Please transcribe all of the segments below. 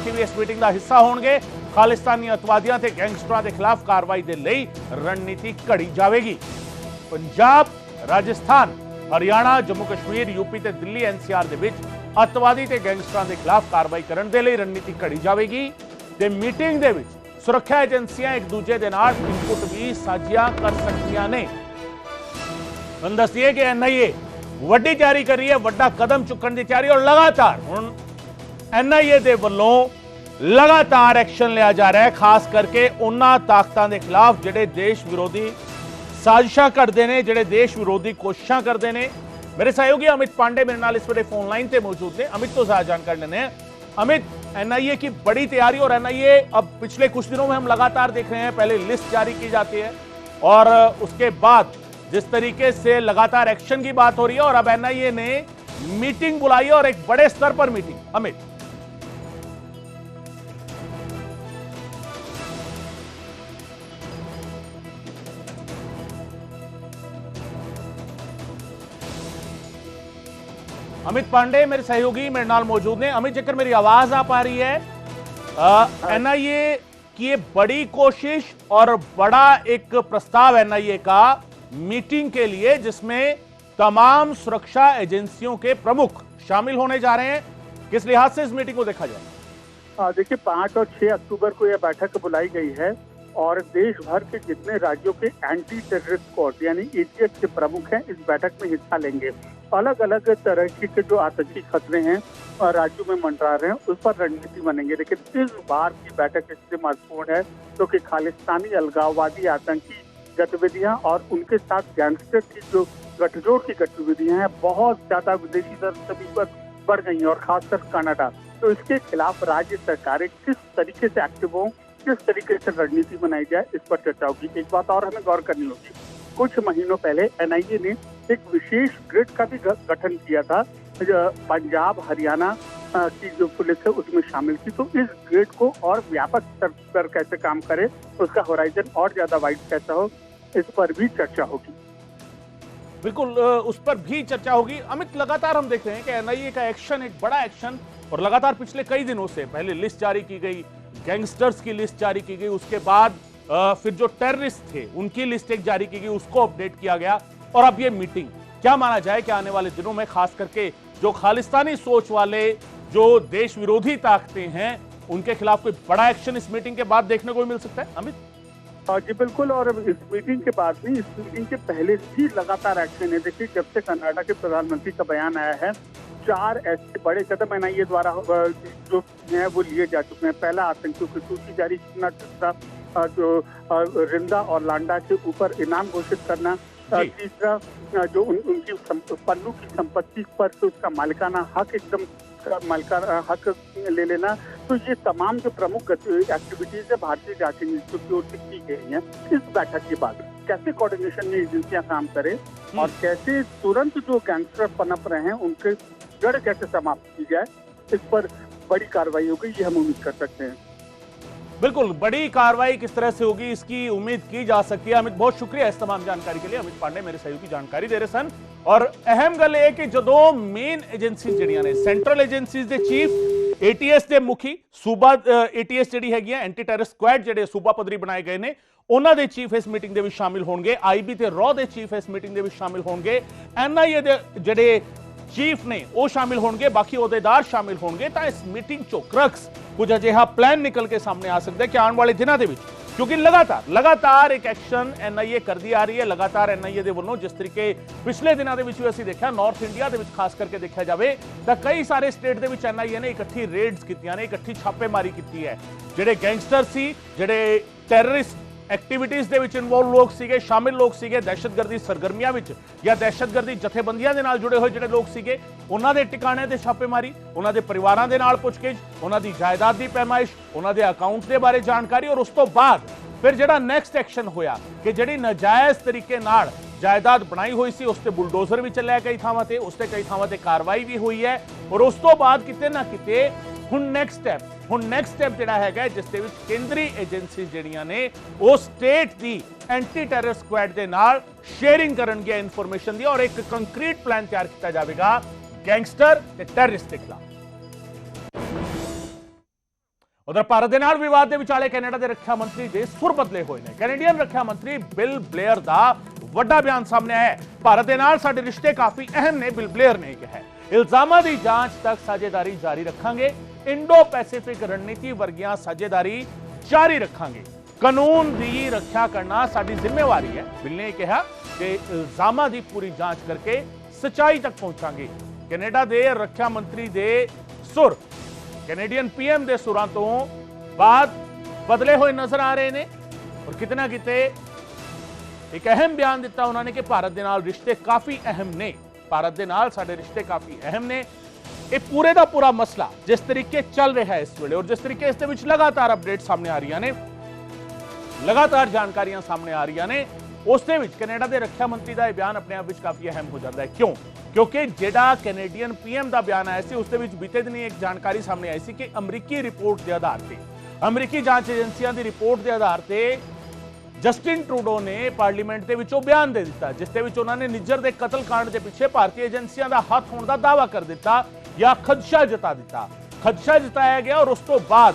मुखी भी इस मीटिंग का हिस्सा होंगे। खालिस्तानी अतवादियों ते गैंगस्टरों के खिलाफ कार्रवाई के लिए रणनीति घड़ी जाएगी। पंजाब, राजस्थान, हरियाणा, जम्मू कश्मीर, यूपी ते दिल्ली एनसीआर दे विच अतवादी ते गैंगस्टरों के खिलाफ कार्रवाई करने के लिए रणनीति घड़ी जाएगी। ते मीटिंग दे विच सुरक्षा एजेंसियां एक दूजे के नाल इनपुट भी साझिया कर सकदियां ने। हम दसिए कि एनआईए वड्डी तैयारी कर रही है, वड्डा कदम चुकने की तैयारी, और लगातार हुण एनआईए दे वल्लों लगातार एक्शन लिया जा रहा है, खास करके उन्हां ताकतां दे खिलाफ जिहड़े देश विरोधी साजिशां करते हैं, जिहड़े देश विरोधी कोशिशां करते हैं। मेरे सहयोगी अमित पांडे मेरे नाल इस वे फोन लाइन पर मौजूद ने। अमित तो ज्यादा जानकारी लेने हैं। अमित, एनआईए की बड़ी तैयारी, और एनआईए अब पिछले कुछ दिनों में हम लगातार देख रहे हैं, पहले लिस्ट जारी की जाती है और उसके बाद जिस तरीके से लगातार एक्शन की बात हो रही है, और अब एनआईए ने मीटिंग बुलाई और एक बड़े स्तर पर मीटिंग। अमित, अमित पांडे मेरे सहयोगी मेरे नाल मौजूद ने। अमित, जेकर मेरी आवाज आ पा रही है, एनआईए की ये बड़ी कोशिश और बड़ा एक प्रस्ताव एनआईए का मीटिंग के लिए, जिसमें तमाम सुरक्षा एजेंसियों के प्रमुख शामिल होने जा रहे हैं, किस लिहाज से इस मीटिंग को देखा जाए? देखिए, 5 और 6 अक्टूबर को यह बैठक बुलाई गई है और देश भर के जितने राज्यों के एंटी टेररिस्ट कोर्ट यानी एटीएस के प्रमुख हैं इस बैठक में हिस्सा लेंगे। अलग अलग तरह के जो आतंकी खतरे हैं राज्यों में मंडरा रहे हैं, उस पर रणनीति बनेंगे। लेकिन इस बार की बैठक इसलिए महत्वपूर्ण है क्योंकि खालिस्तानी अलगाववादी आतंकी गतिविधियां और उनके साथ गैंगस्टर की जो गठजोड़ की गतिविधियां हैं बहुत ज्यादा विदेशी सभी पर बढ़ गई हैं, और खासकर कनाडा। तो इसके खिलाफ राज्य सरकारें किस तरीके से एक्टिव हों, किस तरीके से रणनीति बनाई जाए, इस पर चर्चा होगी। एक बात और हमें गौर करनी होगी, कुछ महीनों पहले एनआईए ने एक विशेष ग्रिड का भी गठन किया था, पंजाब हरियाणा की जो पुलिस है उसमें शामिल थी। तो इस ग्रिड को और व्यापक स्तर पर कैसे काम करे, उसका होराइजन और ज्यादा वाइड कैसा हो, इस पर भी चर्चा होगी। बिल्कुल, उस पर भी चर्चा होगी। अमित, लगातार हम देख रहे हैं कि एनआईए का एक्शन एक बड़ा एक्शन, और लगातार पिछले कई दिनों से पहले लिस्ट जारी की गई, गैंगस्टर्स की लिस्ट जारी की गई, उसके बाद फिर जो टेररिस्ट थे उनकी लिस्ट एक जारी की गई, उसको अपडेट किया गया, और अब ये मीटिंग। क्या माना जाए कि आने वाले दिनों में खास करके जो खालिस्तानी सोच वाले जो देश विरोधी ताकतें हैं उनके खिलाफ कोई बड़ा एक्शन इस मीटिंग के बाद देखने को मिल सकता है? अमित जी बिल्कुल, और इस मीटिंग के बाद भी, इस मीटिंग के पहले भी लगातार एक्शन है। देखिए, जब से कनाडा के प्रधानमंत्री का बयान आया है, 4 ऐसे बड़े कदम एनआईए द्वारा जो है वो लिए जा चुके हैं। पहला, आतंकियों की सूची जारी करना, दूसरा जो रिंदा और लांडा के ऊपर इनाम घोषित करना, तीसरा जो उनकी पन्नू की संपत्ति पर तो उसका मालिकाना हक एकदम मालिकाना हक ले लेना। तो ये तमाम जो प्रमुख एक्टिविटीज है भारतीय जांच एजेंसी की ओर से की गई हैं। इस बैठक के बाद कैसे कोऑर्डिनेशन में एजेंसियां काम करें और कैसे तुरंत जो गैंगस्टर पनप रहे हैं उनके जड़ कैसे समाप्त की जाए, इस पर बड़ी कार्रवाई होगी, ये हम उम्मीद कर सकते हैं। बिल्कुल, बड़ी कार्रवाई किस तरह से होगी इसकी उम्मीद की जा सकती है। अमित, बहुत शुक्रिया इस तमाम जानकारी के लिए। अमित पांडे मेरे सहयोगी जानकारी दे रहे सन। और अहम गल है कि जो मेन एजेंसी जड़ियां ने, सेंट्रल एजेंसीज दे चीफ, एटीएस दे मुखी, सूबा एटीएस जड़ी हैगी एंटी टेररिस्ट स्क्वाड ਜਿਹੜੇ सूबा पद्धरी बनाए गए ने, ਉਹਨਾਂ ਦੇ ਚੀਫ ਇਸ ਮੀਟਿੰਗ ਦੇ ਵਿੱਚ ਸ਼ਾਮਿਲ ਹੋਣਗੇ। ਆਈਬੀ ਤੇ ਰॉ ਦੇ ਚੀਫ ਇਸ ਮੀਟਿੰਗ ਦੇ ਵਿੱਚ ਸ਼ਾਮਿਲ ਹੋਣਗੇ। ਐਨਆਈਏ ਦੇ ਜਿਹੜੇ चीफ ने वो शामिल होंगे, बाकी अहदेदार शामिल होंगे। तो इस मीटिंग चो क्रक्स कुछ अजिहा प्लान निकल के सामने आ सकता है कि आने वाले दिनों के, क्योंकि लगातार एक एक्शन एनआईए करती आ रही है। लगातार एनआईए के वलों जिस तरीके पिछले दिनों के भी असीं देखा, नॉर्थ इंडिया के खास करके देखा जाए तो कई सारे स्टेट के एनआईए ने इकट्ठी रेड्स कीतियां ने, इकट्ठी छापेमारी की है। जिहड़े गैंगस्टर सी, जिहड़े टेररिस्ट एक्टिविटीज दे विच इनवॉल्व लोग सीगे, शामिल लोग सीगे, दहशतगर्दी सरगर्मियां विच या दहशतगर्दी जथेबंदियां दे नाल जुड़े हुए जिहड़े लोग सीगे, उन्हां दे ठिकाणे ते छापेमारी, उन्हां दे परिवारां दे नाल पुछगिछ, उन्हां दी जायदाद दी पैमाइश, उन्हां दे अकाउंट दे बारे जानकारी, और उस तो बाद फिर जिहड़ा नैक्सट एक्शन होया कि जिहड़ी नाजायज तरीके नाल जायदाद बनाई हुई सी उस ते बुलडोजर भी चलिया कई थावां ते, उस ते कई थावां ते कार्रवाई भी हुई है। और उस तो बाद किते ना किते हुण नैक्सट स्टैप जिहड़ा हैगा जिस दे विच केंद्री एजेंसी जिहड़ियां ने वो स्टेट दी एंटी टेरर स्क्वाड दे नाल शेयरिंग करनगियां इन्फॉर्मेशन दी, और एक कंक्रीट प्लान तैयार किया जाएगा गैंगस्टर ते टेररिस्ट के खिलाफ। ਉਧਰ ਭਾਰਤ ਦੇ ਨਾਲ ਵਿਵਾਦ ਦੇ ਵਿਚਾਲੇ ਕੈਨੇਡਾ ਦੇ ਰੱਖਿਆ ਮੰਤਰੀ ਦੇ ਸੁਰ ਬਦਲੇ ਹੋਏ ਨੇ। ਕੈਨੇਡੀਅਨ ਰੱਖਿਆ ਮੰਤਰੀ ਬਿਲ ਬਲੇਅਰ ਦਾ ਵੱਡਾ ਬਿਆਨ ਸਾਹਮਣੇ ਆਇਆ ਹੈ। ਭਾਰਤ ਦੇ ਨਾਲ ਸਾਡੇ ਰਿਸ਼ਤੇ ਕਾਫੀ ਅਹਿਮ ਨੇ, ਬਿਲ ਬਲੇਅਰ ਨੇ ਕਿਹਾ। ਇਲਜ਼ਾਮਾਂ ਦੀ ਜਾਂਚ ਤੱਕ ਸਾਝੇਦਾਰੀ ਜਾਰੀ ਰੱਖਾਂਗੇ, ਇੰਡੋ ਪੈਸੀਫਿਕ ਰਣਨੀਤੀ ਵਰਗੀਆਂ ਸਾਝੇਦਾਰੀ ਜਾਰੀ ਰੱਖਾਂਗੇ, ਕਾਨੂੰਨ ਦੀ ਰੱਖਿਆ ਕਰਨਾ ਸਾਡੀ ਜ਼ਿੰਮੇਵਾਰੀ ਹੈ। ਬਿਲ ਨੇ ਕਿਹਾ ਕਿ ਇਲਜ਼ਾਮਾਂ ਦੀ ਪੂਰੀ ਜਾਂਚ ਕਰਕੇ ਸਚਾਈ ਤੱਕ ਪਹੁੰਚਾਂਗੇ। ਕੈਨੇਡਾ ਦੇ ਰੱਖਿਆ ਮੰਤਰੀ ਦੇ ਸੁਰ ਕੈਨੇਡੀਅਨ ਪੀਐਮ ਦੇ ਸੁਰਾਂ ਤੋਂ ਬਾਅਦ ਬਦਲੇ ਹੋਏ ਨਜ਼ਰ ਆ ਰਹੇ ਨੇ ਔਰ ਕਿਤੇ ਨਾ ਕਿਤੇ ਇੱਕ ਅਹਿਮ ਬਿਆਨ ਦਿੱਤਾ ਉਹਨਾਂ ਨੇ ਕਿ ਭਾਰਤ ਦੇ ਨਾਲ ਰਿਸ਼ਤੇ ਕਾਫੀ ਅਹਿਮ ਨੇ, ਭਾਰਤ ਦੇ ਨਾਲ ਸਾਡੇ ਰਿਸ਼ਤੇ ਕਾਫੀ ਅਹਿਮ ਨੇ। ਇਹ ਪੂਰੇ ਦਾ ਪੂਰਾ ਮਸਲਾ ਜਿਸ ਤਰੀਕੇ ਚੱਲ ਰਿਹਾ ਹੈ ਇਸ ਵੇਲੇ ਔਰ ਜਿਸ ਤਰੀਕੇ ਇਸ ਦੇ ਵਿੱਚ ਲਗਾਤਾਰ ਅਪਡੇਟ ਸਾਹਮਣੇ ਆ ਰਹੀਆਂ ਨੇ, ਲਗਾਤਾਰ ਜਾਣਕਾਰੀਆਂ ਸਾਹਮਣੇ ਆ ਰਹੀਆਂ ਨੇ, ਉਸ ਦੇ ਵਿੱਚ ਕੈਨੇਡਾ ਦੇ ਰੱਖਿਆ ਮੰਤਰੀ ਦਾ ਇਹ ਬਿਆਨ ਆਪਣੇ ਆਪ ਵਿੱਚ ਕਾਫੀ ਅਹਿਮ ਹੋ ਜਾਂਦਾ ਹੈ। ਕਿਉਂ? ਕਿਉਂਕਿ ਜਿਹੜਾ ਕੈਨੇਡੀਅਨ ਪੀਐਮ ਦਾ ਬਿਆਨ ਆਇਆ ਸੀ ਉਸ ਦੇ ਵਿੱਚ ਬੀਤੇ ਦਿਨੀ ਇੱਕ ਜਾਣਕਾਰੀ ਸਾਹਮਣੇ ਆਈ ਸੀ ਕਿ ਅਮਰੀਕੀ ਰਿਪੋਰਟ ਦੇ ਆਧਾਰ ਤੇ, ਅਮਰੀਕੀ ਜਾਂਚ ਏਜੰਸੀਆਂ ਦੀ ਰਿਪੋਰਟ ਦੇ ਆਧਾਰ ਤੇ ਜਸਟਿਨ ਟਰੂਡੋ ਨੇ ਪਾਰਲੀਮੈਂਟ ਦੇ ਵਿੱਚੋਂ ਬਿਆਨ ਦੇ ਦਿੱਤਾ ਜਿਸ ਦੇ ਵਿੱਚ ਉਹਨਾਂ ਨੇ ਨਿੱਜਰ ਦੇ ਕਤਲकांड ਦੇ ਪਿੱਛੇ ਭਾਰਤੀ ਏਜੰਸੀਆਂ ਦਾ ਹੱਥ ਹੋਣ ਦਾ ਦਾਅਵਾ ਕਰ ਦਿੱਤਾ ਜਾਂ ਖਦਸ਼ਾ ਜਤਾ ਦਿੱਤਾ। ਖਦਸ਼ਾ ਜਤਾਇਆ ਗਿਆ ਔਰ ਉਸ ਤੋਂ ਬਾਅਦ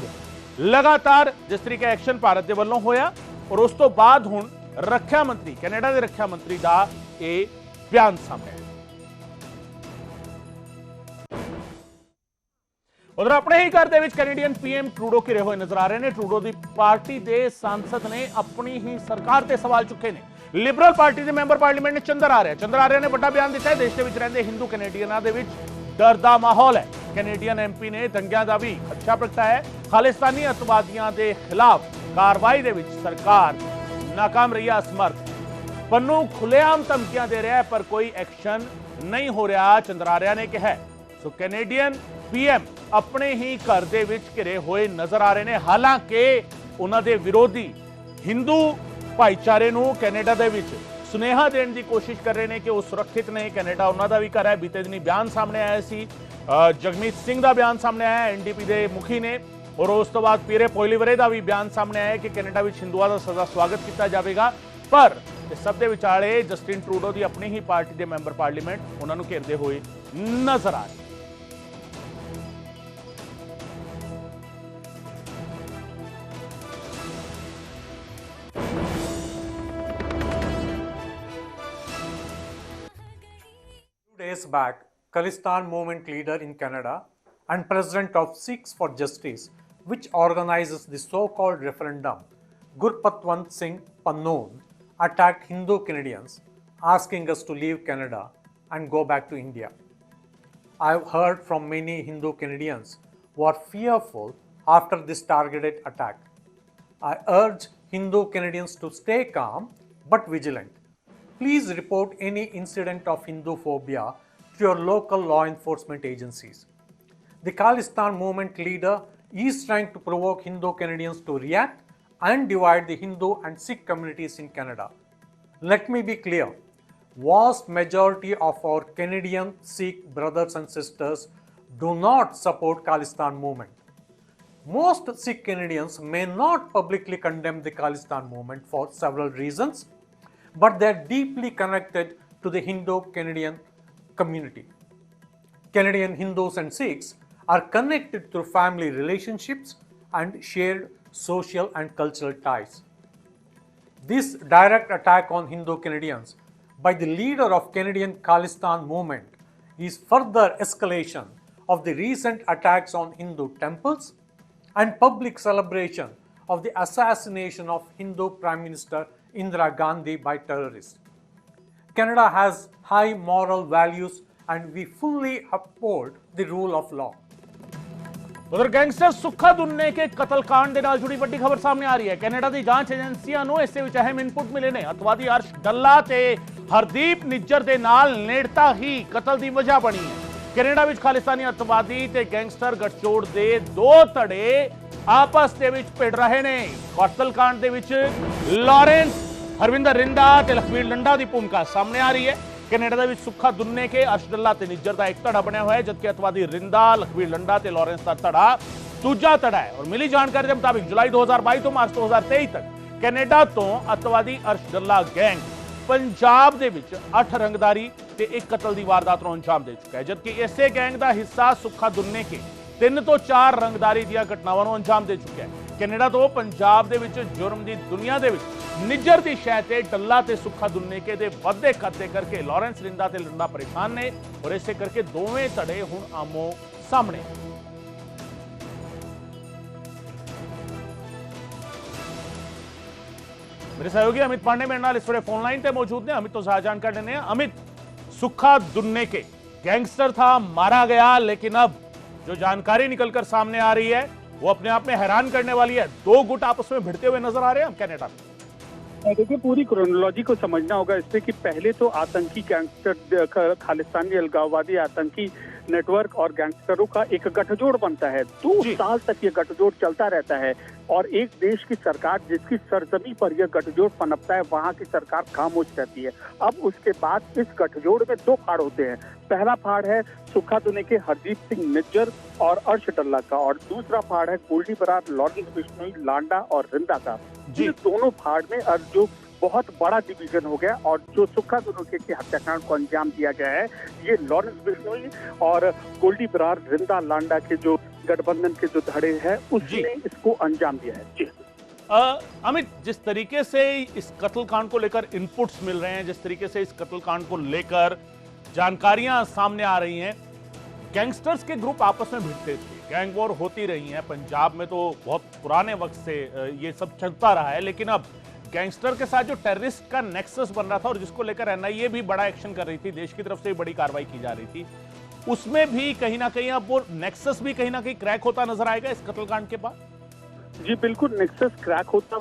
ਲਗਾਤਾਰ ਜਿਸ ਤਰੀਕੇ ਐਕਸ਼ਨ ਭਾਰਤ ਦੇ ਵੱਲੋਂ ਹੋਇਆ ਔਰ ਉਸ ਤੋਂ ਬਾਅਦ ਹੁਣ ਰੱਖਿਆ ਮੰਤਰੀ, ਕੈਨੇਡਾ ਦੇ ਰੱਖਿਆ ਮੰਤਰੀ ਦਾ ਇਹ ਬਿਆਨ ਸਾਹਮਣੇ ਆਇਆ। ਉਧਰ ਆਪਣੇ ਹੀ ਘਰ ਦੇ ਵਿੱਚ ਕੈਨੇਡੀਅਨ ਪੀਐਮ ਟਰੂਡੋ ਘਿਰੇ ਹੋਏ ਨਜ਼ਰ ਆ ਰਹੇ ਨੇ। ਟਰੂਡੋ ਦੀ ਪਾਰਟੀ ਦੇ ਸਾਂਸਦ ਨੇ ਆਪਣੀ ਹੀ ਸਰਕਾਰ ਤੇ ਸਵਾਲ ਚੁੱਕੇ ਨੇ। ਲਿਬਰਲ ਪਾਰਟੀ ਦੇ ਮੈਂਬਰ ਪਾਰਲੀਮੈਂਟ ਨੇ ਚੰਦਰ ਆਰਿਆ ਨੇ ਵੱਡਾ ਬਿਆਨ ਦਿੱਤਾ ਹੈ। ਦੇਸ਼ ਦੇ ਵਿੱਚ ਰਹਿੰਦੇ ਹਿੰਦੂ ਕੈਨੇਡੀਅਨਾਂ ਦੇ ਵਿੱਚ ਡਰ ਦਾ ਮਾਹੌਲ ਹੈ। ਕੈਨੇਡੀਅਨ ਐਮਪੀ ਨੇ ਦੰਗਿਆਂ ਦਾ ਵੀ ਖਦਸ਼ਾ ਪ੍ਰਗਟਾਇਆ ਹੈ। ਖਾਲਿਸਤਾਨੀ ਅੱਤਵਾਦੀਆਂ ਦੇ ਖਿਲਾਫ ਕਾਰਵਾਈ ਦੇ ਵਿੱਚ ਸਰਕਾਰ ਨਾਕਾਮ ਰਹੀ, ਅਸਮਰਥ। ਪੰਨੂ ਖੁੱਲੇਆਮ ਧਮਕੀਆਂ ਦੇ ਰਿਹਾ ਹੈ ਪਰ ਕੋਈ ਐਕਸ਼ਨ ਨਹੀਂ ਹੋ ਰਿਹਾ, ਚੰਦਰ ਆਰਿਆ ਨੇ ਕਿਹਾ। ਸੋ ਕੈਨੇਡੀਅਨ ਪੀਐਮ ਆਪਣੇ ਹੀ ਘਰ ਦੇ ਵਿੱਚ ਘਿਰੇ ਹੋਏ ਨਜ਼ਰ ਆ ਰਹੇ ਨੇ। ਹਾਲਾਂਕਿ ਉਹਨਾਂ ਦੇ ਵਿਰੋਧੀ ਹਿੰਦੂ ਭਾਈਚਾਰੇ ਨੂੰ ਕੈਨੇਡਾ ਦੇ ਵਿੱਚ ਸੁਨੇਹਾ ਦੇਣ ਦੀ ਕੋਸ਼ਿਸ਼ ਕਰ ਰਹੇ ਨੇ ਕਿ ਉਹ ਸੁਰੱਖਿਅਤ ਨੇ, ਕੈਨੇਡਾ ਉਹਨਾਂ ਦਾ ਵੀ ਘਰ ਹੈ। ਬੀਤੇ ਦਿਨੀ ਬਿਆਨ ਸਾਹਮਣੇ ਆਇਆ ਸੀ, ਜਗਮੀਤ ਸਿੰਘ ਦਾ ਬਿਆਨ ਸਾਹਮਣੇ ਆਇਆ ਐਨਡੀਪੀ ਦੇ ਮੁਖੀ ਨੇ ਔਰ ਉਸ ਤੋਂ ਬਾਅਦ ਪੀਰੇ ਪੋਇਲੀਵਰੇ ਦਾ ਵੀ ਬਿਆਨ ਸਾਹਮਣੇ ਆਇਆ ਕਿ ਕੈਨੇਡਾ ਵਿੱਚ ਹਿੰਦੂਆਂ ਦਾ ਸਦਾ ਸਵਾਗਤ ਕੀਤਾ ਜਾਵੇਗਾ। ਪਰ ਇਸ ਸਭ ਦੇ ਵਿਚਾਲੇ ਜਸਟਿਨ ਟਰੂਡੋ ਦੀ ਆਪਣੀ ਹੀ ਪਾਰਟੀ ਦੇ ਮੈਂਬਰ ਪਾਰਲੀਮੈਂਟ ਉਹਨਾਂ ਨੂੰ ਘੇਰਦੇ ਹੋਏ ਨਜ਼ਰ ਆ ਰਹੇ। Days back, Khalistan movement leader in Canada and president of Sikhs for Justice, which organizes the so-called referendum, Gurpatwant Singh Pannoon, attacked Hindu Canadians, asking us to leave Canada and go back to India. I've heard from many Hindu Canadians who are fearful after this targeted attack. I urge Hindu Canadians to stay calm but vigilant. Please report any incident of Hindu phobia to your local law enforcement agencies. The Khalistan movement leader is trying to provoke Hindu Canadians to react and divide the Hindu and Sikh communities in Canada. Let me be clear, vast majority of our Canadian Sikh brothers and sisters do not support Khalistan movement. Most Sikh Canadians may not publicly condemn the Khalistan movement for several reasons, but they are deeply connected to the Hindu-Canadian community. Canadian Hindus and Sikhs are connected through family relationships and shared social and cultural ties. This direct attack on Hindu Canadians by the leader of Canadian Khalistan movement is further escalation of the recent attacks on Hindu temples and public celebration of the assassination of Hindu Prime Minister Indira Gandhi by terrorists. Canada has high moral values and we fully uphold the rule of law. उधर gangster सुक्खा दुन्ने के कतलकांड ਦੇ ਨਾਲ ਜੁੜੀ ਵੱਡੀ ਖਬਰ ਸਾਹਮਣੇ ਆ ਰਹੀ ਹੈ। ਕੈਨੇਡਾ ਦੀ ਜਾਂਚ ਏਜੰਸੀਆਂ ਨੂੰ ਇਸ ਵਿੱਚ ਅਹਿਮ ਇਨਪੁਟ ਮਿਲੇ ਨੇ। ਅਤਵਾਦੀ ਅਰਸ਼ ਡੱਲਾ ਤੇ ਹਰਦੀਪ ਨਿੱਜਰ ਦੇ ਨਾਲ ਨੇੜਤਾ ਹੀ ਕਤਲ ਦੀ ਵਜ੍ਹਾ ਬਣੀ ਹੈ। ਕੈਨੇਡਾ ਵਿੱਚ ਖਾਲਿਸਤਾਨੀ ਅਤਵਾਦੀ ਤੇ ਗੈਂਗਸਟਰ ਗੱਠਜੋੜ ਦੇ ਦੋ ਧੜੇ ਆਪਸ ਦੇ ਵਿੱਚ ਭਿੜ ਰਹੇ ਨੇ। ਕਤਲकांड ਦੇ ਵਿੱਚ ਲਾਰੈਂਸ ਹਰਵਿੰਦਰ ਰਿੰਦਾ ਤੇ ਲਖਵੀਰ ਲੰਡਾ ਦੀ ਭੂਮਿਕਾ ਸਾਹਮਣੇ ਆ ਰਹੀ ਹੈ। ਕੈਨੇਡਾ ਦੇ ਵਿੱਚ ਸੁੱਖਾ ਦੁੰਨੇ ਕੇ ਅਰਸ਼ ਡੱਲਾ ਤੇ ਨਿੱਜਰ ਦਾ ਇੱਕ ਧੜਾ ਬਣਿਆ ਹੋਇਆ ਹੈ, ਜਦਕਿ ਅਤਵਾਦੀ ਰਿੰਦਾ, ਲਖਵੀਰ ਲੰਡਾ ਤੇ ਲਾਰੈਂਸ ਦਾ ਧੜਾ ਦੂਜਾ ਧੜਾ ਹੈ। ਔਰ ਮਿਲੀ ਜਾਣਕਾਰੀ ਦੇ ਮੁਤਾਬਿਕ ਜੁਲਾਈ 2022 ਤੋਂ ਮਾਰਚ 2023 ਤੱਕ ਕੈਨੇਡਾ ਤੋਂ ਅਤਵਾਦੀ ਅਰਸ਼ ਡੱਲਾ ਗੈਂਗ ਪੰਜਾਬ ਦੇ ਵਿੱਚ 8 ਰੰਗਦਾਰੀ ਤੇ ਇੱਕ ਕਤਲ ਦੀ ਵਾਰਦਾਤ ਨੂੰ ਅੰਜਾਮ ਦੇ ਚੁੱਕਾ ਹੈ, ਜਦਕਿ ਇਸੇ ਗੈਂਗ ਦਾ ਹਿੱਸਾ ਸੁੱਖਾ ਦੁੰਨੇ ਕੇ 3 ਤੋਂ 4 ਰੰਗਦਾਰੀ ਦੀਆਂ ਘਟਨਾਵਾਂ ਨੂੰ ਅੰਜਾਮ ਦੇ ਚੁੱਕਿਆ ਹੈ। ਕੈਨੇਡਾ ਤੋਂ ਪੰਜਾਬ ਦੇ ਵਿੱਚ ਜੁਰਮ ਦੀ ਦੁਨੀਆ ਦੇ ਵਿੱਚ ਨਿੱਜਰ ਦੀ ਸ਼ੈ ਤੇ ਡੱਲਾ ਤੇ ਸੁੱਖਾ ਦੁੰਨੇਕੇ ਦੇ ਵੱਧਦੇ ਖਾਤੇ ਕਰਕੇ ਲਾਰੈਂਸ ਰਿੰਦਾ ਤੇ ਲੰਡਾ ਪਰੇਸ਼ਾਨ ਨੇ ਔਰ ਇਸੇ ਕਰਕੇ ਦੋਵੇਂ ਧੜੇ ਹੁਣ ਆਮੋ ਸਾਹਮਣੇ। मेरे सहयोगी अमित पांडे मेरे नाल इस वे फोन लाइन पे मौजूद ने। अमित तो ज्यादा जानकारी लेने हैं। अमित, सुखा दुन्नेके गैंगस्टर था, मारा गया, लेकिन अब जो जानकारी निकलकर सामने आ रही है वो अपने आप में हैरान करने वाली है। 2 गुट आपस में भिड़ते हुए नजर आ रहे हैं कनाडा में। देखिए, पूरी क्रोनोलॉजी को समझना होगा इसमें कि पहले तो आतंकी गैंगस्टर, खालिस्तानी अलगाववादी आतंकी नेटवर्क और गैंगस्टरों का एक गठजोड़ बनता है। 2 साल तक ये गठजोड़ चलता रहता है और एक देश की सरकार जिसकी सरजमी पर यह गठजोड़ पनपता है, वहां की सरकार खामोश रहती है। अब उसके बाद इस गठजोड़ में 2 फाड़ होते हैं। पहला फाड़ है सुखा दुन्नेके हरदीप सिंह निज्जर और अर्श डल्ला का, और दूसरा फाड़ है गोल्डी बरार, लॉरेंस बिश्नोई, लांडा और रिंदा का। ये दोनों फाड़ में जो बहुत बड़ा डिवीजन हो गया और जो सुखा दुन्नेके के हत्याकांड को अंजाम दिया गया है, ये लॉरेंस बिश्नोई और गोल्डी बरार, रिंदा, लांडा के जो गठबंधन के जो धड़े हैं उसने इसको अंजाम दिया है। जी अमित, जिस तरीके से इस कत्लकांड को लेकर इनपुट्स मिल रहे हैं, जिस तरीके से इस कत्लकांड को लेकर जानकारियां सामने आ रही हैं, गैंगस्टर्स के ग्रुप आपस में भिड़ते थे, गैंग वॉर होती रही है। पंजाब में तो बहुत पुराने वक्त से ये सब चलता रहा है, लेकिन अब गैंगस्टर के साथ जो टेररिस्ट का नेक्सस बन रहा था और जिसको लेकर एनआईए भी बड़ा एक्शन कर रही थी, देश की तरफ से बड़ी कार्रवाई की जा रही थी, उसमें भी कहीं ना कहीं अब वो नेक्सस भी कहीं ना कहीं क्रैक होता नजर आएगा इस कत्लकांड के बाद। जी बिल्कुल, नेक्सस क्रैक होता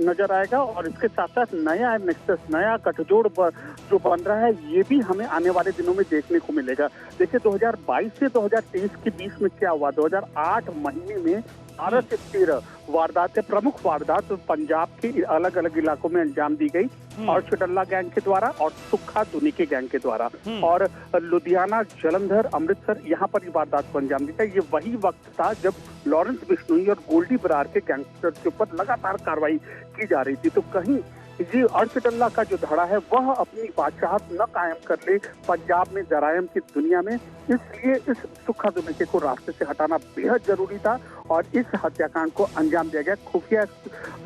नजर आएगा और इसके साथ साथ नया नेक्सस, नया गठजोड़ जो बन रहा है, ये भी हमें आने वाले दिनों में देखने को मिलेगा। देखिए, 2022 से 2023 के बीच में क्या हुआ। 2008 महीने में 12 से 13 वारदातें, प्रमुख वारदात पंजाब के अलग अलग इलाकों में अंजाम दी गई, अर्श डल्ला गैंग के द्वारा और सुखा दुन्नेके गैंग के द्वारा, और लुधियाना, जलंधर, अमृतसर, यहाँ पर ये वारदात को अंजाम दिया। ये वही वक्त था जब लॉरेंस बिश्नोई और गोल्डी बरार के गैंगस्टर के ऊपर लगातार कार्रवाई की जा रही थी। तो कहीं ये अर्श डल्ला का जो धड़ा है वह अपनी बादशाहत न कायम कर ले पंजाब में, जरायम की दुनिया में, इसलिए इस सुखा दुन्नेके को रास्ते से हटाना बेहद जरूरी था और इस हत्याकांड को अंजाम दिया गया। खुफिया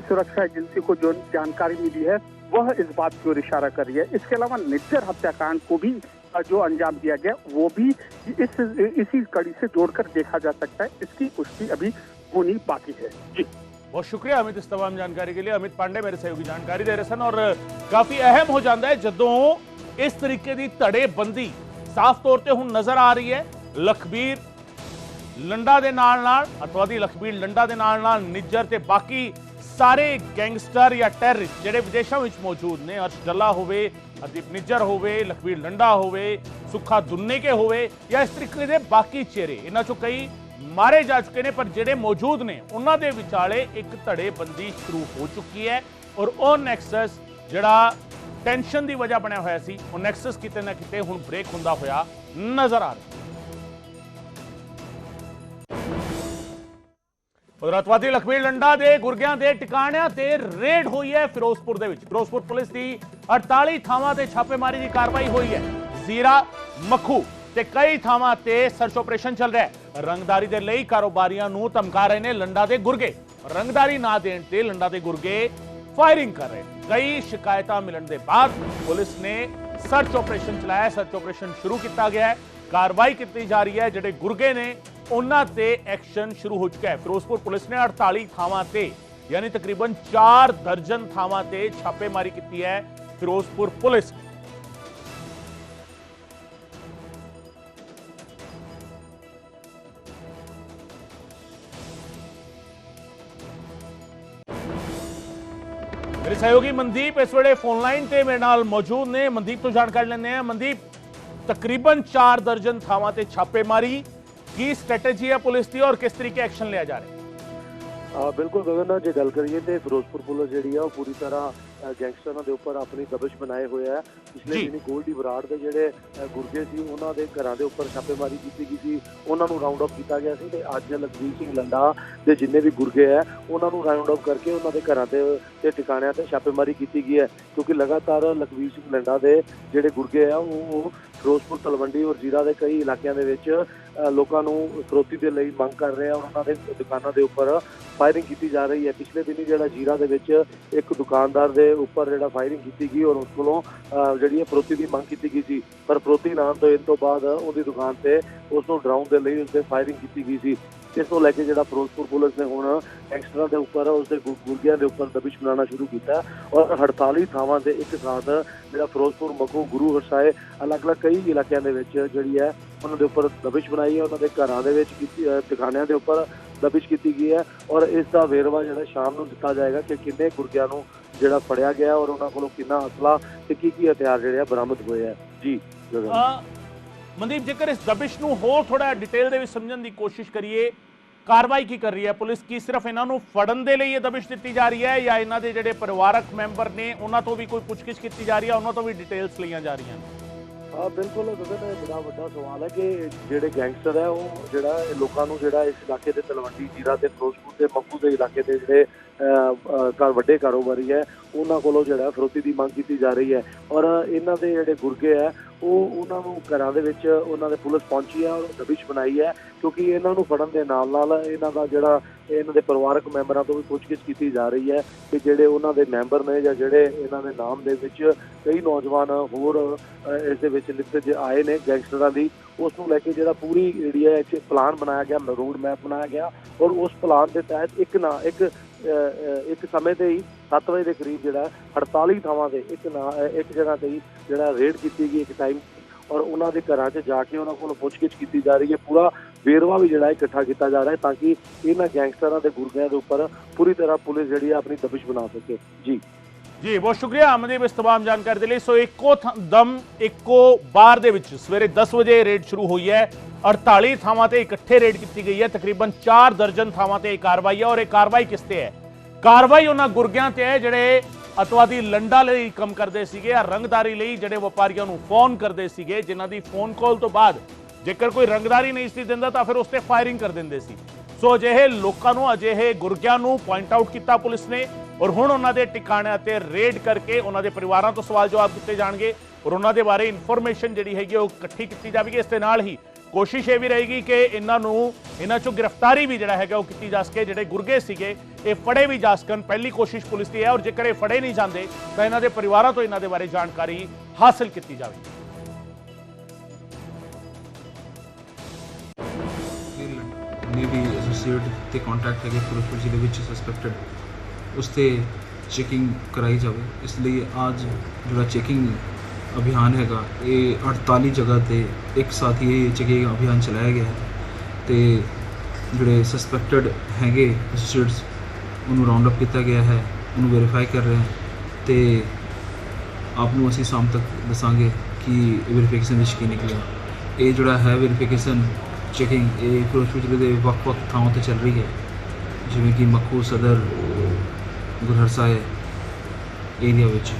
सुरक्षा एजेंसी को जो जानकारी मिली है वह इस बात की ओर इशारा कर रही है। इसके अलावा निज्जर हत्याकांड को भी जो अंजाम दिया गया वो भी इसी कड़ी से जोड़कर देखा जा सकता है। इसकी पुष्टि अभी होनी बाकी है। जी बहुत शुक्रिया अमित इस तमाम जानकारी के लिए। अमित पांडे मेरे सहयोगी जानकारी दे रहे सन और काफी अहम हो जाता है जदों इस तरीके की धड़ेबंदी साफ तौर पर हुण नजर आ रही है। लखबीर लंडा दे नाल अतवादी लखबीर लंडा दे नाल निज्जर ते बाकी सारे गैंगस्टर या टैररिस्ट ਜਿਹੜੇ ਵਿਦੇਸ਼ਾਂ ਵਿੱਚ ਮੌਜੂਦ ਨੇ, अर्श डल्ला ਹੋਵੇ, हरदीप निज्जर ਹੋਵੇ, लखबीर लंडा ਹੋਵੇ, सुखा दुन्नेके ਹੋਵੇ ਜਾਂ ਇਸ ਤਰੀਕੇ ਦੇ ਬਾਕੀ ਚਿਹਰੇ, ਇਹਨਾਂ ਚੋਂ ਕਈ ਮਾਰੇ ਜਾ ਚੁੱਕੇ ਨੇ, ਪਰ ਜਿਹੜੇ ਮੌਜੂਦ ਨੇ ਉਹਨਾਂ ਦੇ ਵਿਚਾਲੇ ਇੱਕ ਧੜੇਬੰਦੀ ਸ਼ੁਰੂ ਹੋ ਚੁੱਕੀ ਹੈ ਔਰ ਉਹ ਨੈਕਸਸ ਜਿਹੜਾ ਟੈਨਸ਼ਨ ਦੀ ਵਜ੍ਹਾ ਬਣਿਆ ਹੋਇਆ ਸੀ, ਉਹ ਨੈਕਸਸ ਕਿਤੇ ਨਾ ਕਿਤੇ ਹੁਣ ਬ੍ਰੇਕ ਹੁੰਦਾ ਹੋਇਆ ਨਜ਼ਰ ਆ ਰਿਹਾ। उधर अतवादी लखबीर लंडा के गुरगियां के टिकाणियां ते रेड हुई है फिरोजपुर दे विच। फिरोजपुर पुलिस की 48 थावां ते छापेमारी की कार्रवाई हुई है। जीरा, मखू ते कई थावां ते सर्च ऑपरेशन चल रहा है। रंगदारी दे लई कारोबारियां नूं धमका रहे ने लंडा दे गुरगे। रंगदारी ना देण ते लंडा दे गुरगे फायरिंग कर रहे। कई शिकायतां मिलण दे बाद पुलिस ने सर्च ऑपरेशन चलाया। सर्च ऑपरेशन शुरू किया गया है, कार्रवाई की जा रही है। जिहड़े गुरगे ने उन्हां ते एक्शन शुरू हो चुका है। फिरोजपुर पुलिस ने 48 थावां ते यानी तकरीबन 4 दर्जन थावां ते छापेमारी की है। फिरोजपुर पुलिस मेरे सहयोगी मनदीप इस वेले फोन लाइन ते मेरे नाल मौजूद ने। मनदीप तो जानकारी लेने हैं। मनदीप, तकरीबन 4 दर्जन थावां ते छापेमारी की स्ट्रेटेजी है पुलिस की और किस तरीके एक्शन लिया जा रहा है? बिल्कुल गगन, जो गल करिए तो फिरोजपुर पुलिस जी पूरी तरह ਗੈਂਗਸਟਰਾਂ ਦੇ ਉੱਪਰ ਆਪਣੀ ਦਬਿਸ਼ ਬਣਾਏ ਹੋਏ ਆ। ਪਿਛਲੇ ਜੀ। ਦਿਨੀ ਗੋਲਡੀ ਬਰਾੜ ਦੇ ਜਿਹੜੇ ਗੁਰਗੇ ਸੀ ਉਹਨਾਂ ਦੇ ਘਰਾਂ ਦੇ ਉੱਪਰ ਛਾਪੇਮਾਰੀ ਕੀਤੀ ਗਈ ਸੀ, ਉਹਨਾਂ ਨੂੰ ਰਾਉਂਡ ਅਪ ਕੀਤਾ ਗਿਆ ਸੀ ਤੇ ਅੱਜ ਲਖਵੀਰ ਸਿੰਘ ਲੰਡਾ ਦੇ ਜਿੰਨੇ ਵੀ ਗੁਰਗੇ ਹੈ ਉਹਨਾਂ ਨੂੰ ਰਾਉਂਡ ਅਪ ਕਰਕੇ ਉਹਨਾਂ ਦੇ ਘਰਾਂ ਤੇ ਟਿਕਾਣਿਆਂ ਤੇ ਛਾਪੇਮਾਰੀ ਕੀਤੀ ਗਈ ਹੈ, ਕਿਉਂਕਿ ਲਗਾਤਾਰ ਲਖਵੀਰ ਸਿੰਘ ਲੰਡਾ ਦੇ ਜਿਹੜੇ ਗੁਰਗੇ ਆ ਉਹ ਫਿਰੋਜ਼ਪੁਰ, ਤਲਵੰਡੀ ਔਰ ਜ਼ੀਰਾ ਦੇ ਕਈ ਇਲਾਕਿਆਂ ਦੇ ਵਿੱਚ ਲੋਕਾਂ ਨੂੰ ਫਰੋਤੀ ਦੇ ਲਈ ਮੰਗ ਕਰ ਰਹੇ ਆ ਔਰ ਉਹਨਾਂ ਦੇ ਦੁਕਾਨਾਂ ਦੇ ਉੱਪਰ ਫਾਇਰਿੰਗ ਕੀਤੀ ਜਾ ਰਹੀ ਹੈ। ਪਿਛਲੇ ਦਿਨੀ ਜਿਹੜਾ ਜ਼ੀਰਾ ਦੇ ਵਿੱਚ ਇੱਕ ਦੁਕਾਨਦਾਰ ਦੇ ਉੱਪਰ ਜਿਹੜਾ ਫਾਇਰਿੰਗ ਕੀਤੀ ਗਈ ਔਰ ਉਸ ਕੋਲੋਂ ਜਿਹੜੀ ਫਰੋਤੀ ਦੀ ਮੰਗ ਕੀਤੀ ਗਈ ਸੀ, ਪਰ ਫਰੋਤੀ ਨਾ ਦੇਣ ਤੋਂ ਬਾਅਦ ਉਹਦੀ ਦੁਕਾਨ ਤੇ ਉਸ ਨੂੰ ਡਰਾਉਣ ਦੇ ਲਈ ਉਸ ਤੇ ਫਾਇਰਿੰਗ ਕੀਤੀ ਗਈ ਸੀ। ਇਸ ਤੋਂ ਲੈ ਕੇ ਜਿਹੜਾ ਫਿਰੋਜ਼ਪੁਰ ਪੁਲਿਸ ਨੇ ਹੁਣ ਗੈਂਗਸਟਰਾਂ ਦੇ ਉੱਪਰ ਉਸਦੇ ਗੁਰਗਿਆਂ ਦੇ ਉੱਪਰ ਦਬਿਸ਼ ਬਣਾਉਣਾ ਸ਼ੁਰੂ ਕੀਤਾ ਔਰ 48 ਥਾਵਾਂ ਤੇ ਇੱਕ ਸਾਥ ਜਿਹੜਾ ਫਿਰੋਜ਼ਪੁਰ, ਮਖੂ, ਗੁਰੂ ਹਰਸਾਏ ਅਲੱਗ-ਅਲੱਗ ਕਈ ਇਲਾਕਿਆਂ ਦੇ ਵਿੱਚ ਜਿਹੜੀ ਹੈ ਉਹਨਾਂ ਦੇ ਉੱਪਰ ਦਬਿਸ਼ ਬਣਾਈ ਹੈ, ਉਹਨਾਂ ਦੇ ਘਰਾਂ ਦੇ ਵਿੱਚ ਕੀਤੀ, ਟਿਕਾਣਿਆਂ ਦੇ ਉੱਪਰ ਦਬਿਸ਼ ਕੀਤੀ ਗਈ ਹੈ ਔਰ ਇਸ ਦਾ ਵੇਰਵਾ ਜਿਹੜਾ ਸ਼ਾਮ ਨੂੰ ਦਿੱਤਾ ਜਾਏਗਾ ਕਿ ਕਿੰਨੇ ਗੁਰਗਿਆਂ ਨੂੰ ਜਿਹੜਾ ਫੜਿਆ ਗਿਆ ਔਰ ਉਹਨਾਂ ਕੋਲੋਂ ਕਿੰਨਾ ਅਸਲਾ ਤੇ ਕੀ ਹਥਿਆਰ ਜਿਹੜੇ ਆ ਬਰਾਮਦ ਹੋਏ ਆ। ਜੀ ਮਨਦੀਪ, ਜੇਕਰ ਇਸ ਦਬਿਸ਼ ਨੂੰ ਹੋਰ ਥੋੜਾ ਡਿਟੇਲ ਦੇ ਵਿੱਚ ਸਮਝਣ ਦੀ ਕੋਸ਼ਿਸ਼ ਕਰੀਏ, ਕਾਰਵਾਈ ਕੀ ਕਰ ਰਹੀ ਹੈ ਪੁਲਿਸ? ਕੀ ਸਿਰਫ ਇਹਨਾਂ ਨੂੰ ਫੜਨ ਦੇ ਲਈ ਇਹ ਦਬਿਸ਼ ਦਿੱਤੀ ਜਾ ਰਹੀ ਹੈ ਜਾਂ ਇਹਨਾਂ ਦੇ ਜਿਹੜੇ ਪਰਿਵਾਰਕ ਮੈਂਬਰ ਨੇ ਉਹਨਾਂ ਤੋਂ ਵੀ ਕੋਈ ਪੁੱਛਗਿੱਛ ਕੀਤੀ ਜਾ ਰਹੀ ਹੈ, ਉਹਨਾਂ ਤੋਂ ਵੀ ਡਿਟੇਲਸ ਲਈਆਂ ਜਾ ਰਹੀਆਂ ਨੇ? ਬਿਲਕੁਲ ਗਗਨ, ਇਹ ਬੜਾ ਵੱਡਾ ਸਵਾਲ ਹੈ ਕਿ ਜਿਹੜੇ ਗੈਂਗਸਟਰ ਹੈ ਉਹ ਜਿਹੜਾ ਲੋਕਾਂ ਨੂੰ ਜਿਹੜਾ ਇਸ ਇਲਾਕੇ ਦੇ ਤਲਵੰਡੀ, ਜ਼ੀਰਾ ਤੇ ਫਿਰੋਜ਼ਪੁਰ ਤੇ ਮਖੂ ਦੇ ਇਲਾਕੇ ਦੇ ਜਿਹੜੇ ਵੱਡੇ ਕਾਰੋਬਾਰੀ ਹੈ ਉਹਨਾਂ ਕੋਲੋਂ ਜਿਹੜਾ ਫਰੋਤੀ ਦੀ ਮੰਗ ਕੀਤੀ ਜਾ ਰਹੀ ਹੈ ਔਰ ਇਹਨਾਂ ਦੇ ਜਿਹੜੇ ਗੁਰਗੇ ਹੈ ਉਹ ਉਹਨਾਂ ਨੂੰ ਘਰਾਂ ਦੇ ਵਿੱਚ ਉਹਨਾਂ ਦੇ ਪੁਲਿਸ ਪਹੁੰਚੀ ਹੈ ਔਰ ਦਬਿਸ਼ ਬਣਾਈ ਹੈ, ਕਿਉਂਕਿ ਇਹਨਾਂ ਨੂੰ ਫੜਨ ਦੇ ਨਾਲ ਨਾਲ ਇਹਨਾਂ ਦਾ ਜਿਹੜਾ ਇਹਨਾਂ ਦੇ ਪਰਿਵਾਰਕ ਮੈਂਬਰਾਂ ਤੋਂ ਵੀ ਪੁੱਛਗਿੱਛ ਕੀਤੀ ਜਾ ਰਹੀ ਹੈ ਕਿ ਜਿਹੜੇ ਉਹਨਾਂ ਦੇ ਮੈਂਬਰ ਨੇ ਜਾਂ ਜਿਹੜੇ ਇਹਨਾਂ ਦੇ ਨਾਮ ਦੇ ਵਿੱਚ ਕਈ ਨੌਜਵਾਨ ਹੋਰ ਇਸ ਦੇ ਵਿੱਚ ਲਿਖਤ ਆਏ ਨੇ ਗੈਂਗਸਟਰਾਂ ਦੀ, ਉਸ ਨੂੰ ਲੈ ਕੇ ਜਿਹੜਾ ਪੂਰੀ ਜਿਹੜੀ ਹੈ ਇੱਕ ਪਲਾਨ ਬਣਾਇਆ ਗਿਆ, ਰੋਡ ਮੈਪ ਬਣਾਇਆ ਗਿਆ ਔਰ ਉਸ ਪਲਾਨ ਦੇ ਤਹਿਤ ਇੱਕ ਸਮੇਂ ਤੇ ਹੀ 7 ਵਜੇ ਦੇ ਕਰੀਬ ਜਿਹੜਾ 48 ਥਾਵਾਂ ਤੇ ਇੱਕ ਜਗ੍ਹਾ ਤੇ ਹੀ ਜਿਹੜਾ ਰੇਡ ਕੀਤੀ ਗਈ ਇੱਕ ਟਾਈਮ ਔਰ ਉਹਨਾਂ ਦੇ ਘਰਾਂ 'ਚ ਜਾ ਕੇ ਉਹਨਾਂ ਕੋਲੋਂ ਪੁੱਛਗਿੱਛ ਕੀਤੀ ਜਾ ਰਹੀ ਹੈ। ਪੂਰਾ ਵੇਰਵਾ ਵੀ ਜਿਹੜਾ ਇਕੱਠਾ ਕੀਤਾ ਜਾ ਰਿਹਾ ਹੈ ਤਾਂ ਕਿ ਇਹਨਾਂ ਗੈਂਗਸਟਰਾਂ ਦੇ ਗੁਰਗਿਆਂ ਦੇ ਉੱਪਰ ਪੂਰੀ ਤਰ੍ਹਾਂ ਪੁਲਿਸ ਜਿਹੜੀ ਹੈ ਆਪਣੀ ਦਬਿਸ਼ ਬਣਾ ਸਕੇ। ਜੀ ਬਹੁਤ ਸ਼ੁਕਰੀਆ ਅਮਨਦੀਪ ਇਸ तमाम ਜਾਣਕਾਰੀ ਦੇ ਲਈ। ਸੋ ਇੱਕੋ ਬਾਰ ਦੇ ਵਿੱਚ ਸਵੇਰੇ 10 ਵਜੇ ਰੇਡ ਸ਼ੁਰੂ ਹੋਈ ਹੈ, 48 ਥਾਵਾਂ ਤੇ ਇਕੱਠੇ ਰੇਡ ਕੀਤੀ ਗਈ ਹੈ, ਤਕਰੀਬਨ 4 ਦਰਜਨ ਥਾਵਾਂ ਤੇ ਇਹ ਕਾਰਵਾਈ ਹੈ ਔਰ ਇਹ ਕਾਰਵਾਈ ਕਿਸ ਤੇ ਹੈ? ਕਾਰਵਾਈ ਉਹਨਾਂ ਗੁਰਗਿਆਂ ਤੇ ਹੈ ਜਿਹੜੇ ਅਤਵਾਦੀ ਲੰਡਾ ਲਈ ਕੰਮ ਕਰਦੇ ਸੀਗੇ, ਰੰਗਦਾਰੀ ਲਈ ਜਿਹੜੇ ਵਪਾਰੀਆਂ ਨੂੰ ਫੋਨ ਕਰਦੇ ਸੀਗੇ, ਜਿਨ੍ਹਾਂ ਦੀ ਫੋਨ ਕਾਲ ਤੋਂ ਬਾਅਦ ਜੇਕਰ ਕੋਈ ਰੰਗਦਾਰੀ ਨਹੀਂ ਸੀ ਦਿੰਦਾ ਤਾਂ ਫਿਰ ਉਸ ਤੇ ਫਾਇਰਿੰਗ ਕਰ ਦਿੰਦੇ ਸੀ। ਸੋ ਅਜਿਹੇ ਲੋਕਾਂ ਨੂੰ, ਅਜਿਹੇ ਗੁਰਗਿਆਂ ਨੂੰ ਪੁਆਇੰਟ ਆਊਟ ਕੀਤਾ ਪੁਲਿਸ ਨੇ ਔਰ ਹੁਣ ਉਹਨਾਂ ਦੇ ਟਿਕਾਣਿਆਂ ਤੇ ਰੇਡ ਕਰਕੇ ਉਹਨਾਂ ਦੇ ਪਰਿਵਾਰਾਂ ਤੋਂ ਸਵਾਲ ਜਵਾਬ ਦਿੱਤੇ ਜਾਣਗੇ ਔਰ ਉਹਨਾਂ ਦੇ ਬਾਰੇ ਇਨਫੋਰਮੇਸ਼ਨ ਜਿਹੜੀ ਹੈਗੀ ਉਹ ਇਕੱਠੀ ਕੀਤੀ ਜਾਵੇਗੀ। ਇਸ ਦੇ ਨਾਲ ਹੀ ਕੋਸ਼ਿਸ਼ ਇਹ ਵੀ ਰਹੇਗੀ ਕਿ ਇਹਨਾਂ ਚੋਂ ਗ੍ਰਿਫਤਾਰੀ ਵੀ ਜਿਹੜਾ ਹੈਗਾ ਉਹ ਕੀਤੀ ਜਾ ਸਕੇ, ਜਿਹੜੇ ਗੁਰਗੇ ਸੀਗੇ ਇਹ ਫੜੇ ਵੀ ਜਾ ਸਕਣ। ਪਹਿਲੀ ਕੋਸ਼ਿਸ਼ ਪੁਲਿਸ ਦੀ ਹੈ ਔਰ ਜੇਕਰ ਇਹ ਫੜੇ ਨਹੀਂ ਜਾਂਦੇ ਤਾਂ ਇਹਨਾਂ ਦੇ ਪਰਿਵਾਰਾਂ ਤੋਂ ਇਹਨਾਂ ਦੇ ਬਾਰੇ ਜਾਣਕਾਰੀ ਹਾਸਲ ਕੀਤੀ ਜਾਵੇਗੀ। नेवी एसोसीएट ते कॉन्टैक्ट है फिरोजपुर जिले में सस्पैक्टेड उससे चेकिंग कराई जाए, इसलिए आज जो चेकिंग अभियान हैगा ये 48 जगह ते एक साथ ही चेकिंग अभियान चलाया गया है तो जोड़े सस्पैक्टेड हैगे एसोसीएट्स उन्होंने राउंड अप किया गया है, उन्होंने वेरीफाई कर रहे हैं तो आपनों असी शाम तक दसांगे कि वेरीफिकेशन की निकलिया। ये जोड़ा है वेरीफिकेशन चेकिंग ये फिरोजपुर जिले के ਵੱਖ-ਵੱਖ ਥਾਵਾਂ ਤੇ ਚੱਲ ਰਹੀ ਹੈ, ਜਿਵੇਂ ਕਿ ਮਖੂ, ਸਦਰ, ਗੁਰਹਰਸਾਏ ਏਰੀਆ ਵਿੱਚ।